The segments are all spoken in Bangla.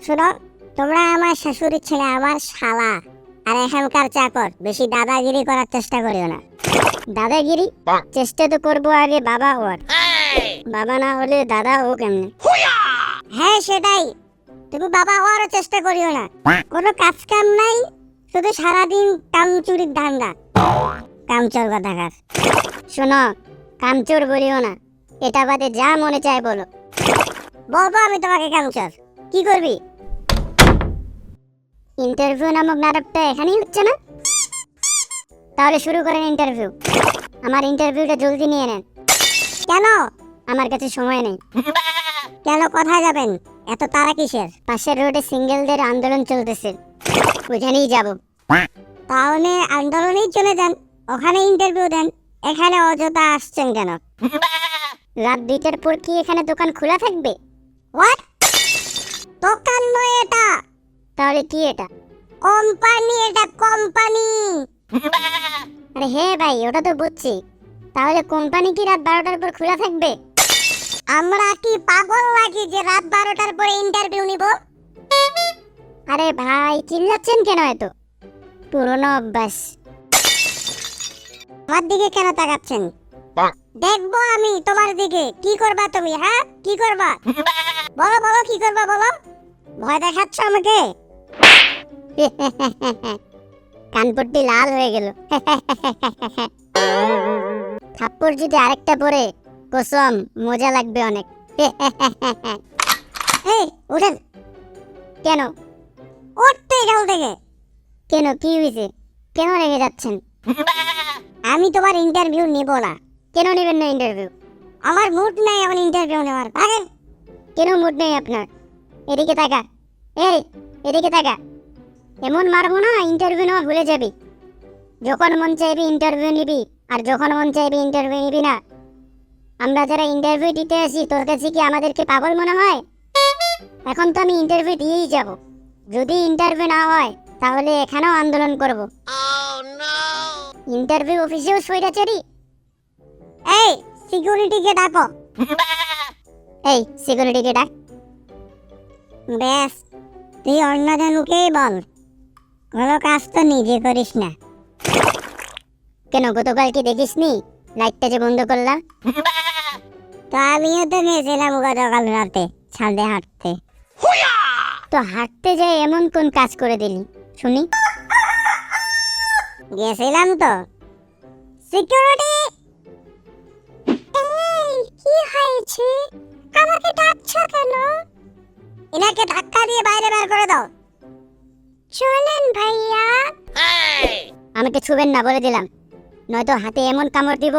শোনো, তোমরা আমার শাশুড়ির ছেলে, আমার শালা আর এখানকার চাকর। বেশি দাদাগিরি করার চেষ্টা করিও না। দাদাগিরি চেষ্টা তো করবো আগে বাবা হওয়ার। বাবা না হলে দাদা ও কেমনে? হ্যাঁ সেটাই, তুমি বাবা হওয়ারও চেষ্টা করিও না। কোনো কাজ কাম নাই, শুধু সারাদিন কামচুরির ধান্দা। কামচোর কথাকার। শোনো, কামচোর বলিও না, এটা বাদে যা মনে চায় বলো। বলবো আমি তোমাকে কামচোর। কি করবি? ইন্টারভিউ নামক নাটকটা এখানেই হচ্ছে না? তাহলে শুরু করেন ইন্টারভিউ। আমার ইন্টারভিউটা জলদি নিয়ে নেন। কেন? আমার কাছে সময় নেই। কেন, কোথায় যাবেন? এত তাড়া কিসের? পাশের রোডে সিঙ্গেলদের আন্দোলন চলতেছে, ওখানেই যাব। তাহলে আন্দোলনেই চলে যান, ওখানে ইন্টারভিউ দেন। এখানে অযথা আসছেন কেন? রাত 2টার পর কি এখানে দোকান খোলা থাকবে? হোয়াট? দোকান নয় এটা। তাহলে কি এটা? কোম্পানি, এটা কোম্পানি। আরে হে ভাই, ওটা তো বুঝছি। তাহলে কোম্পানি কি রাত 12টার পর খোলা থাকবে? আমরা কি পাগল নাকি যে রাত 12টার পরে ইন্টারভিউ নিব? আরে ভাই, চিল্লাচ্ছেন কেন এত? পুরনো অভ্যাস। আমার দিকে কেন তাকাচ্ছেন? দেখবো আমি তোমার দিকে। কি করবা তুমি? হ্যাঁ, কি করবা? বলো বলো, কি করবা বলো। ভয় দেখাচ্ছ আমাকে? কানপট্টি লাল হয়ে গেল। থাপ্পড় যদি আরেকটা পড়ে, কসম মজা লাগবে অনেক। এই উঠেন। কেন? উঠতে এখান থেকে। কেন, কি হয়েছে? কেন রেগে যাচ্ছেন? আমি তোমার ইন্টারভিউ নিব না। কেন নেবেন না ইন্টারভিউ? আমার মুড নেই এখন ইন্টারভিউ নেওয়ার। ভাগেন। কেন মুড নেই আপনার? এদিকে তাকা। এই এদিকে তাকা। এমন মারবো না ইন্টারভিউ নেওয়া ভুলে যাবি। যখন মন চাইবি ইন্টারভিউ নিবি, আর যখন মন চাইবি ইন্টারভিউ নিবি না। আমরা যারা ইন্টারভিউ দিতে আসি, তোর কাছে কি আমাদেরকে পাগল মনে হয়? এখন তো আমি ইন্টারভিউ দিয়েই যাব। যদি ইন্টারভিউ না হয় তাহলে এখানেও আন্দোলন করব। ইন্টারভিউ অফিসেও স্বৈরাচারী। এই সিকিউরিটিকে ডাকো। এই সিকিউরিটিকে ডাক। বেশ, তুই অন্যজনকেই বল, কোনো কাজ তো নিজে করিস না। কেন, গতকাল কি দেখিসনি লাইটটা যে বন্ধ করলাম? তো আমিও তো গেছিলাম গতকাল রাতে ছাদে হাঁটতে। তো হাঁটতে যাই এমন কোন কাজ করে দিলি শুনি? গেছিলাম তো। সিকিউরিটি, এই কি হয়েছে? আমাকে ডাকছো কেন? এনাকে ধাক্কা দিয়ে বাইরে বের করে দাও। চলেন ভাইয়া। আমাকে ছুবেন না বলে দিলাম, নয়তো হাতে এমন কামড় দিব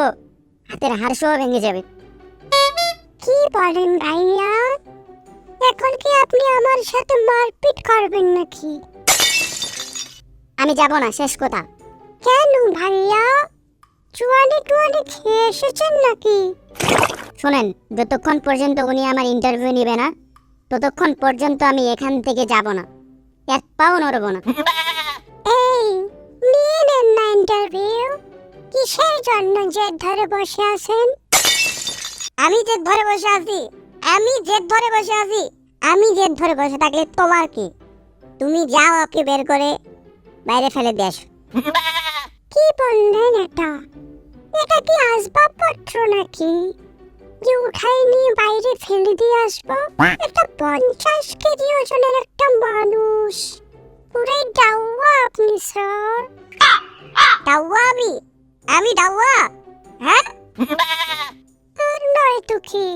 হাতের হাড় সহ ভেঙে যাবে। কি বলেন ভাইয়া? এখন কি আপনি আমার সাথে মারপিট করবেন নাকি? আমি যাব না, শেষ কথা। কেন ভাইয়া? চুয়ানি টুয়ানি খেয়ে এসেছেন নাকি? শোনেন, যতক্ষণ পর্যন্ত উনি আমার ইন্টারভিউ নিবে না, ততক্ষণ পর্যন্ত আমি এখান থেকে যাব না, এক পাও নড়ব না। এই নিয়ে নেন না ইন্টারভিউ। কিসের জন্য জেদ ধরে বসে আছেন? আমি জেদ ধরে বসে আছি? আমি জেদ ধরে বসে আছি? আমি জেদ ধরে বসে থাকলে তোমার কি? তুমি যাও, ওকে বের করে বাইরে ফেলে দিয়ে আসো। কি বললেন এটা? এটা কি আসবাবপত্র নাকি যে উঠাই নিয়ে বাইরে ফেলে দিয়ে আসবো? এটা 50 কেজি ওজনের একটা মানুষ। পুরাই ডাউয়া আপনি স্যার। ডাউয়া আমি? আমি ডাউয়া? হ্যাঁ, আর নয় তো কি?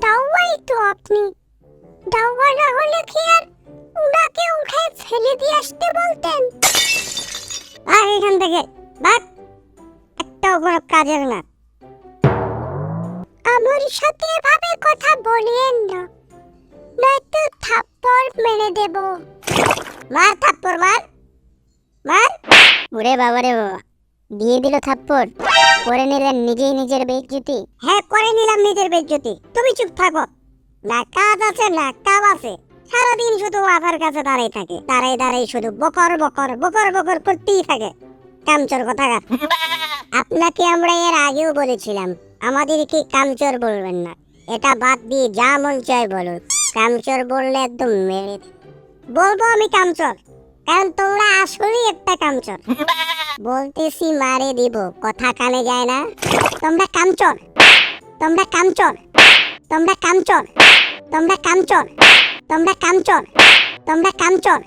ডাউয়াই তো আপনি। ডাউয়া না হলে কি আর উনাকে উঠায় ফেলে দিয়ে আসতে বলতেন? আর এখান থেকে বাট, একটাও কোনো কাজের না। আমার সাথে এভাবে কথা বলিয়েন না, নয়তো থাপ্পড় মেরে দেব। মার থাপ্পড়, মার মার। ওরে বাবা রে বাবা, দিয়ে দিল থাপ্পড়। করে নিলেন নিজেই নিজের বেইজ্জতি। হ্যাঁ, করে নিলাম নিজের বেইজ্জতি। তুমি চুপ থাকো। না কাজ আছে না কাজ আছে, সারাদিন শুধু মাথার কাছে দাঁড়িয়ে থাকে। দাঁড়াই শুধু বকর বকর বকর বকর করতেই থাকে। কামচোর কথাকার। আপনাকে আমরা এর আগেও বলেছিলাম আমাদেরকে কামচোর বলবেন না। এটা বাদ দিয়ে যা মন চায় বলো। কামচোর বললে একদম মেরে বলবো আমি কামচোর, কারণ তোমরা আসলেই একটা কামচোর। বলতেছি মারে দিব, কথা কানে যায় না। তোমরা কামচোর, তোমরা কামচোর, তোমরা কামচোর, তোমরা কামচোর, তোমরা কামচোর, তোমরা কামচোর।